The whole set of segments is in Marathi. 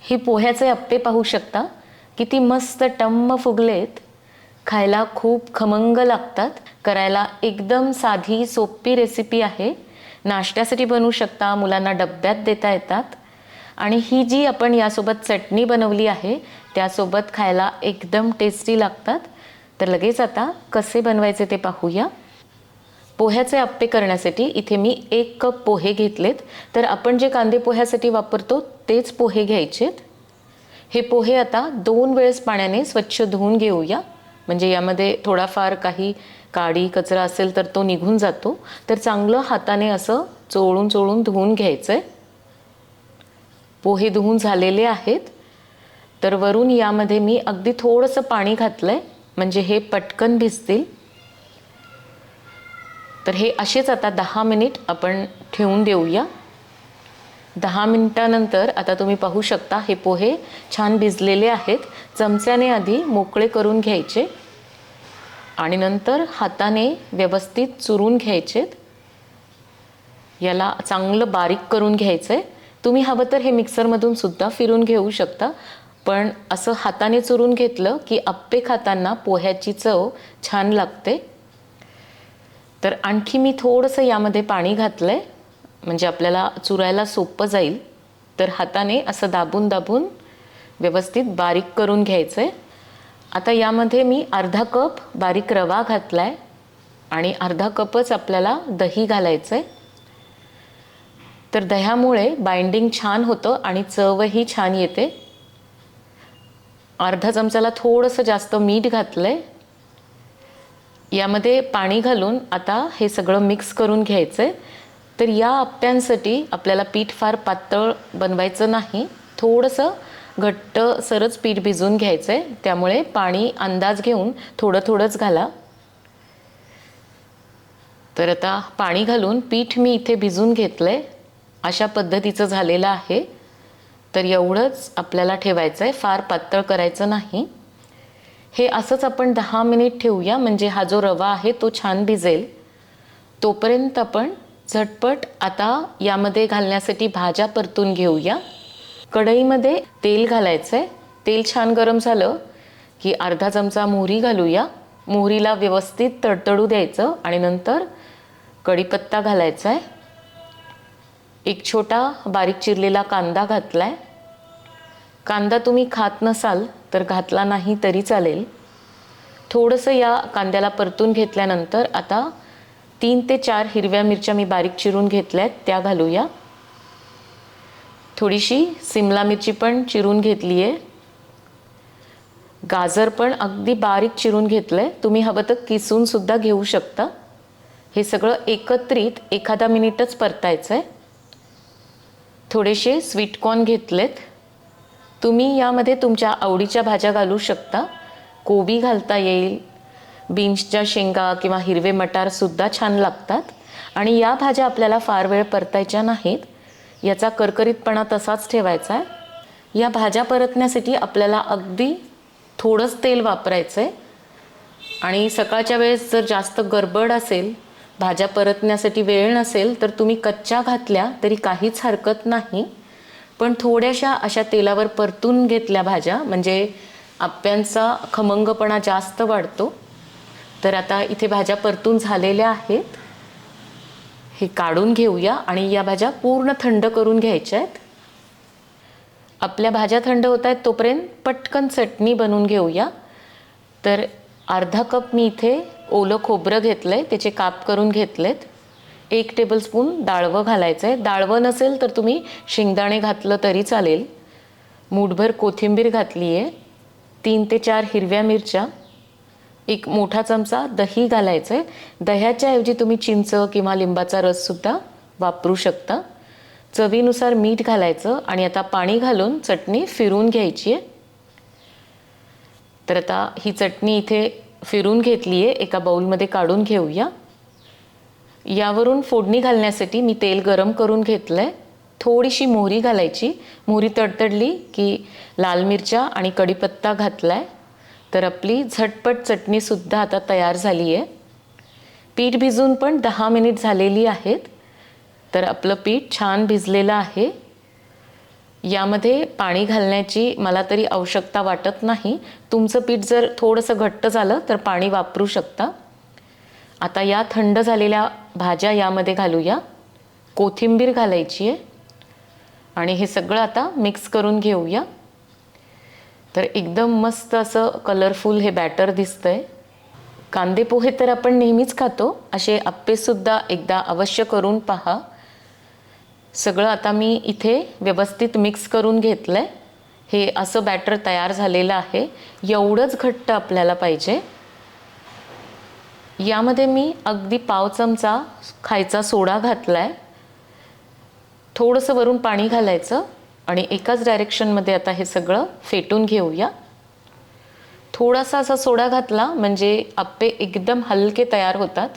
हे पोह्याचे अप्पे पाहू शकता, किती मस्त टम्म फुगलेत. खायला खूप खमंग लागतात. करायला एकदम साधी सोपी रेसिपी आहे. नाश्त्यासाठी बनवू शकता, मुलांना डब्यात देता येतात. आणि ही जी आपण यासोबत चटणी बनवली आहे त्यासोबत खायला एकदम टेस्टी लागतात. तर लगेच आता कसे बनवायचे ते पाहूया. पोह्याचे अप्पे करण्यासाठी इथे मी 1 कप पोहे घेतलेत. तर आपण जे कांदे पोह्यासाठी वापरतो तेच पोहे घ्यायचेत. हे पोहे आता 2 वेळेस पाण्याने स्वच्छ धुवून घेऊया. म्हणजे यामध्ये थोडाफार काही काडी कचरा असेल तर तो निघून जातो. तर चांगलं हाताने असं चोळून चोळून धुवून घ्यायचं आहे. पोहे धुवून झालेले आहेत. तर वरून यामध्ये मी अगदी थोडंसं पाणी घातलं आहे, म्हणजे हे पटकन भिजतील. तर हे असेच आता 10 मिनिट आपण ठेवून देऊया. 10 मिनिटानंतर आता तुम्ही पाहू शकता हे पोहे छान भिजलेले आहेत. चमच्याने आधी मोकळे करून घ्यायचे आणि नंतर हाताने व्यवस्थित चुरून घ्यायचेत. याला चांगलं बारीक करून घ्यायचं आहे. तुम्ही हवं तर हे मिक्सरमधून सुद्धा फिरून घेऊ शकता, पण असं हाताने चुरून घेतलं की अप्पे खाताना पोह्याची चव छान लागते. तर आणखी मी थोडंसं यामध्ये पाणी घातलं आहे, म्हणजे आपल्याला चुरायला सोपं जाईल. तर हाताने असं दाबून दाबून व्यवस्थित बारीक करून घ्यायचं आहे. आता यामध्ये मी अर्धा कप बारीक रवा घातला आहे आणि अर्धा कपच आपल्याला दही घालायचं आहे. तर दह्यामुळे बाइंडिंग छान होतं आणि चवही छान येते. अर्धा चमचाला थोडंसं जास्त मीठ घातलं आहे. यामध्ये पाणी घालून आता हे सगळं मिक्स करून घ्यायचं आहे. तर या अप्प्यांसाठी आपल्याला पीठ फार पातळ बनवायचं नाही, थोडंसं घट्ट सरच पीठ भिजवून घ्यायचं आहे. त्यामुळे पाणी अंदाज घेऊन थोडं थोडंच घाला. तर आता पाणी घालून पीठ मी इथे भिजवून घेतलं आहे. अशा पद्धतीचं झालेलं आहे. तर एवढंच आपल्याला ठेवायचं आहे, फार पातळ करायचं नाही. हे असंच आपण 10 मिनिट ठेवूया, म्हणजे हा जो रवा आहे तो छान भिजेल. तोपर्यंत आपण झटपट आता यामध्ये घालण्यासाठी भाज्या परतून घेऊया. कढईमध्ये तेल घालायचं आहे. तेल छान गरम झालं की अर्धा चमचा मोहरी घालूया. मोहरीला व्यवस्थित तडतडू द्यायचं आणि नंतर कढीपत्ता घालायचा आहे. एक छोटा बारीक चिरलेला कांदा घातला आहे. कांदा तुम्ही खात नसाल तर घातला नाही तरी चालेल. थोडंसं या कांद्याला परतून घेतल्यानंतर आता 3 ते 4 हिरव्या मिरच्या मी बारीक चिरून घेतल्या आहेत त्या घालूया. थोडीशी सिमला मिरची पण चिरून घेतली आहे. गाजर पण अगदी बारीक चिरून घेतलं आहे. तुम्ही हवं तर किसून सुद्धा घेऊ शकता. हे सगळं एकत्रित एखादा मिनिटच परतायचं आहे. थोडेसे स्वीटकॉर्न घेतलेत. तुम्ही यामध्ये तुमच्या आवडीच्या भाज्या घालू शकता. कोबी घालता येईल, बीन्सच्या शेंगा किंवा हिरवे मटारसुद्धा छान लागतात. आणि या भाज्या आपल्याला फार वेळ परतायच्या नाहीत, याचा करकरीतपणा तसाच ठेवायचा आहे. या भाज्या परतण्यासाठी आपल्याला अगदी थोडंच तेल वापरायचं आहे. आणि सकाळच्या वेळेस जर जास्त गडबड असेल, भाज्या परतण्यासाठी वेळ नसेल, तर तुम्ही कच्च्या घातल्या तरी काहीच हरकत नाही. पण थोड्याशा अशा तेलावर परतून घेतल्या भाज्या म्हणजे अप्प्यांचा खमंगपणा जास्त वाढतो. तर आता इथे भाज्या परतून झालेल्या आहेत. हे काढून घेऊया आणि या भाज्या पूर्ण थंड करून घ्यायच्या आहेत. आपल्या भाज्या थंड होत आहेत तोपर्यंत पटकन चटणी बनवून घेऊया. तर अर्धा कप मी इथे ओलं खोबरं घेतलं आहे, त्याचे काप करून घेतलेत. 1 टेबलस्पून डाळवं घालायचं आहे. डाळवं नसेल तर तुम्ही शेंगदाणे घातलं तरी चालेल. मूठभर कोथिंबीर घातली आहे. 3 ते 4 हिरव्या मिरच्या. 1 मोठा चमचा दही घालायचं आहे. दह्याच्या ऐवजी तुम्ही चिंच किंवा लिंबाचा रससुद्धा वापरू शकता. चवीनुसार मीठ घालायचं आणि आता पाणी घालून चटणी फिरून घ्यायची आहे. तर आता ही चटणी इथे फिरून घेतली आहे, एका बाउलमध्ये काढून घेऊया. यावरून फोडणी घालण्यासाठी मी तेल गरम करून घेतलं आहे. थोडीशी मोहरी घालायची. मोहरी तडतडली की लाल मिरच्या आणि कढीपत्ता घातला आहे. तर आपली झटपट चटणीसुद्धा आता तयार झाली आहे. पीठ भिजून पण 10 मिनिट झालेली आहेत. तर आपलं पीठ छान भिजलेलं आहे. यामध्ये पाणी घालण्याची मला तरी आवश्यकता वाटत नाही. तुमचं पीठ जर थोडंसं घट्ट झालं तर पाणी वापरू शकता. आता या थंड झालेल्या भाज्या यामध्ये घालूया. कोथिंबीर घालायची आहे आणि हे सगळं आता मिक्स करून घेऊया. तर एकदम मस्त असं कलरफुल हे बॅटर दिसतंय. कांदे पोहे तर आपण नेहमीच खातो, असे आप्पेसुद्धा एकदा अवश्य करून पहा. सगळं आता मी इथे व्यवस्थित मिक्स करून घेतलं आहे. हे असं बॅटर तयार झालेलं आहे. एवढंच घट्ट आपल्याला पाहिजे. यामध्ये मी अगदी पाव चमचा खायचा सोडा घातला आहे. थोडंसं वरून पाणी घालायचं आणि एकाच डायरेक्शनमध्ये आता हे सगळं फेटून घेऊया. थोडासा असा सोडा घातला म्हणजे आप्पे एकदम हलके तयार होतात.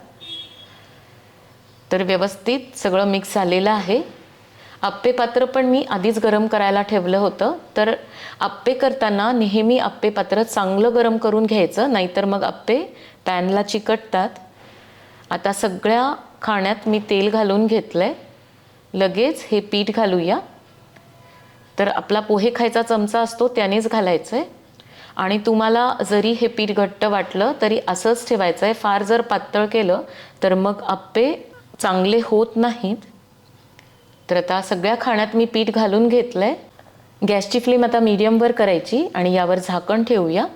तर व्यवस्थित सगळं मिक्स झालेलं आहे. आप्पे पात्र पण मी आधीच गरम करायला ठेवलं होतं. तर आप्पे करताना नेहमी आप्पे पात्र चांगलं गरम करून घ्यायचं, नाहीतर मग आप्पे पॅनला चिकटतात. आता सगळ्या खाण्यात मी तेल घालून घेतलं आहे. लगेच हे पीठ घालूया. तर आपला पोहे खायचा चमचा असतो त्यानेच घालायचं आहे. आणि तुम्हाला जरी हे पीठ घट्ट वाटलं तरी असंच ठेवायचं आहे. फार जर पातळ केलं तर मग आप्पे चांगले होत नाहीत. तर आता सगळ्या खाण्यात मी पीठ घालून घेतलं आहे. गॅसची फ्लेम आता मीडियमवर करायची आणि यावर झाकण ठेवूया.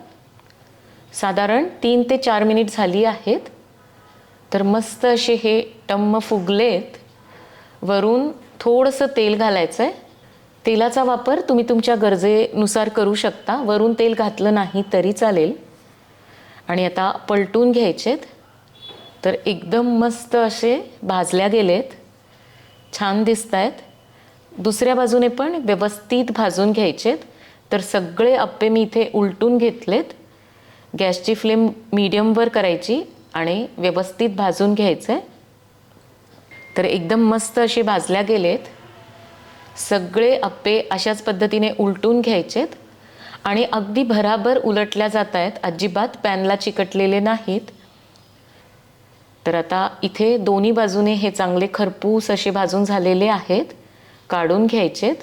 साधारण 3 ते 4 मिनिट झाली आहेत. तर मस्त असे हे टम्म फुगलेत. वरून थोडंसं तेल घालायचं आहे. तेलाचा वापर तुम्ही तुमच्या गरजेनुसार करू शकता. वरून तेल घातलं नाही तरी चालेल. आणि आता पलटून घ्यायचेत. तर एकदम मस्त असे भाजल्या गेलेत. छान दिसत आहेत. दुसऱ्या बाजूने पण व्यवस्थित भाजून घ्यायचेत. तर सगळे आप्पे मी इथे उलटून घेतलेत. गॅसची फ्लेम मीडियमवर करायची आणि व्यवस्थित भाजून घ्यायचं. तर एकदम मस्त असे भाजल्या गेलेत. सगळे आप्पे अशाच पद्धतीने उलटून घ्यायचेत आणि अगदी भराभर उलटल्या जात आहेत. अजिबात पॅनला चिकटलेले नाहीत. तर आता इथे दोन्ही बाजूने हे चांगले खरपूस असे भाजून झालेले आहेत. काढून घ्यायचेत.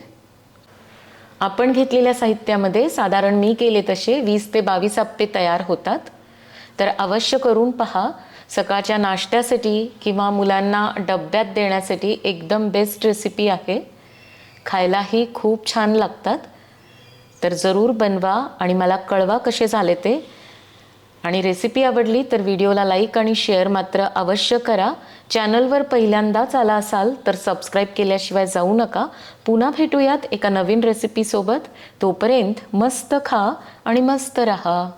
आपण घेतलेल्या साहित्यामध्ये साधारण मी केले तसे 20 ते 22 आप्पे तयार होतात. तर अवश्य करून पहा. सकाळच्या नाश्त्यासाठी किंवा मुलांना डब्यात देण्यासाठी एकदम बेस्ट रेसिपी आहे. खायलाही खूप छान लागतात. तर जरूर बनवा आणि मला कळवा कसे झाले ते. आणि रेसिपी आवडली तर व्हिडिओला लाईक आणि शेअर मात्र अवश्य करा. चॅनलवर पहिल्यांदाच आला असाल तर सबस्क्राईब केल्याशिवाय जाऊ नका. पुन्हा भेटूयात एका नवीन रेसिपीसोबत. तोपर्यंत मस्त खा आणि मस्त रहा.